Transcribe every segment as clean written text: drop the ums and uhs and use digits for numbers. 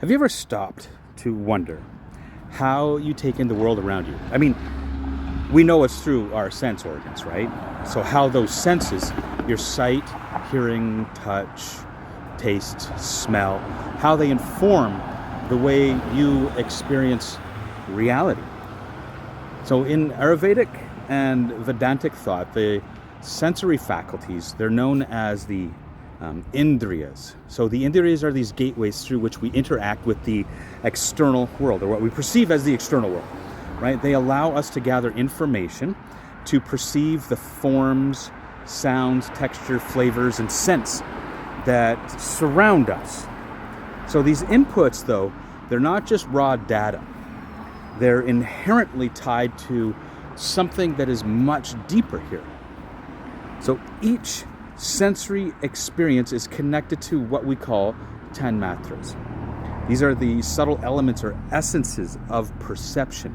Have you ever stopped to wonder how you take in the world around you? I mean, we know it's through our sense organs, right? So how those senses, your sight, hearing, touch, taste, smell, how they inform the way you experience reality. So in Ayurvedic and Vedantic thought, the sensory faculties, they're known as the Indriyas. So the Indriyas are these gateways through which we interact with the external world, or what we perceive as the external world, right? They allow us to gather information, to perceive the forms, sounds, texture, flavors, and scents that surround us. So these inputs, though, they're not just raw data. They're inherently tied to something that is much deeper here. So each sensory experience is connected to what we call Tanmatras. These are the subtle elements or essences of perception.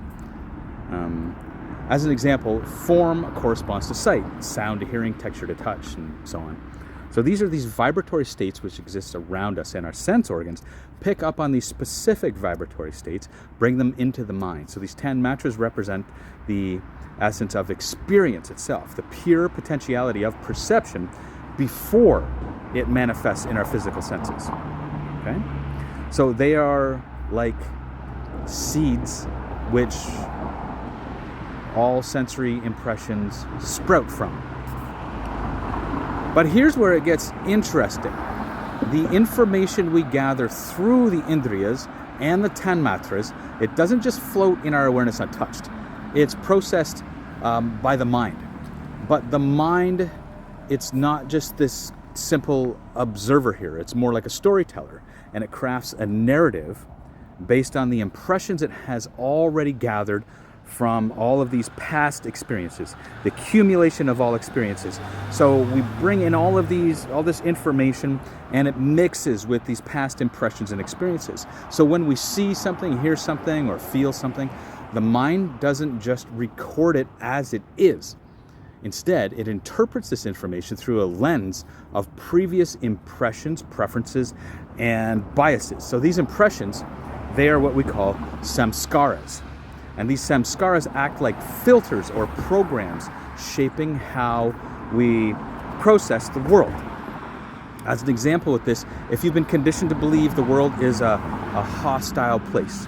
As an example, form corresponds to sight, sound to hearing, texture to touch, and so on. So these are these vibratory states which exist around us, and our sense organs pick up on these specific vibratory states, bring them into the mind. So these Tanmatras represent the essence of experience itself, the pure potentiality of perception before it manifests in our physical senses. Okay? So they are like seeds which all sensory impressions sprout from. But here's where it gets interesting. The information we gather through the Indriyas and the Tanmatras, it doesn't just float in our awareness untouched. It's processed by the mind. But the mind, it's not just this simple observer here. It's more like a storyteller, and it crafts a narrative based on the impressions it has already gathered from all of these past experiences, the accumulation of all experiences. So we bring in all this information, and it mixes with these past impressions and experiences. So when we see something, hear something, or feel something, the mind doesn't just record it as it is. Instead, it interprets this information through a lens of previous impressions, preferences, and biases. So these impressions, they are what we call samskaras. And these samskaras act like filters or programs shaping how we process the world. As an example with this, if you've been conditioned to believe the world is a hostile place,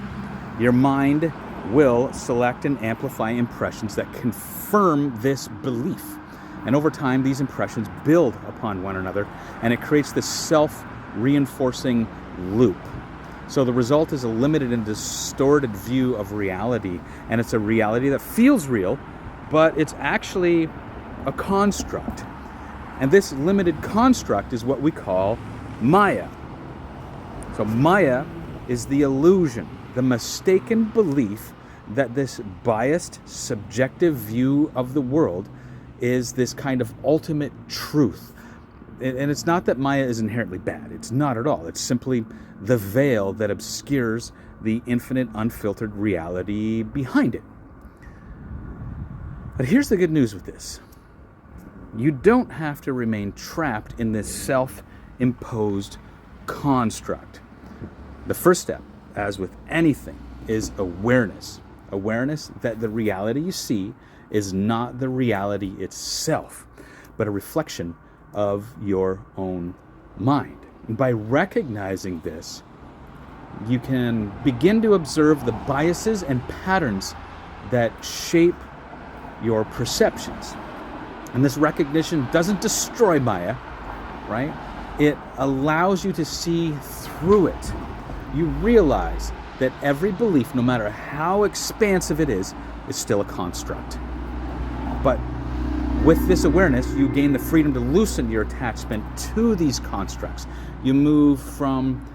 your mind will select and amplify impressions that confirm this belief. And over time, these impressions build upon one another, and it creates this self-reinforcing loop. So the result is a limited and distorted view of reality, and it's a reality that feels real, but it's actually a construct. And this limited construct is what we call Maya. So Maya is the illusion, the mistaken belief that this biased, subjective view of the world is this kind of ultimate truth. And it's not that Maya is inherently bad. It's not at all. It's simply the veil that obscures the infinite, unfiltered reality behind it. But here's the good news with this. You don't have to remain trapped in this self-imposed construct. The first step, as with anything, is awareness. Awareness that the reality you see is not the reality itself, but a reflection of your own mind. And by recognizing this, you can begin to observe the biases and patterns that shape your perceptions. And this recognition doesn't destroy Maya, right? It allows you to see through it. You realize that every belief, no matter how expansive it is still a construct. But with this awareness, you gain the freedom to loosen your attachment to these constructs. You move from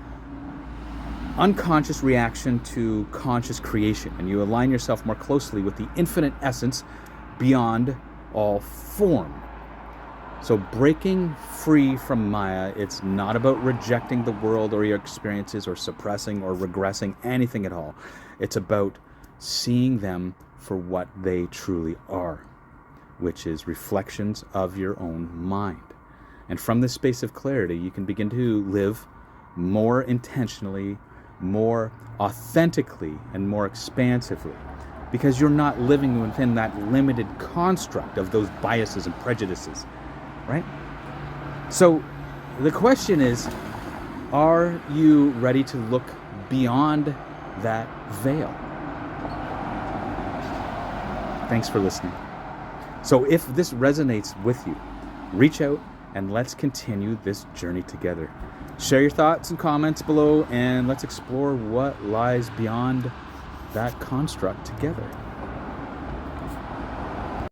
unconscious reaction to conscious creation, and you align yourself more closely with the infinite essence beyond all form. So breaking free from Maya, it's not about rejecting the world or your experiences or suppressing or regressing anything at all. It's about seeing them for what they truly are, which is reflections of your own mind. And from this space of clarity, you can begin to live more intentionally, more authentically and more expansively, because you're not living within that limited construct of those biases and prejudices, right? So the question is, are you ready to look beyond that veil? Thanks for listening. So if this resonates with you, reach out and let's continue this journey together. Share your thoughts and comments below, and let's explore what lies beyond that construct together.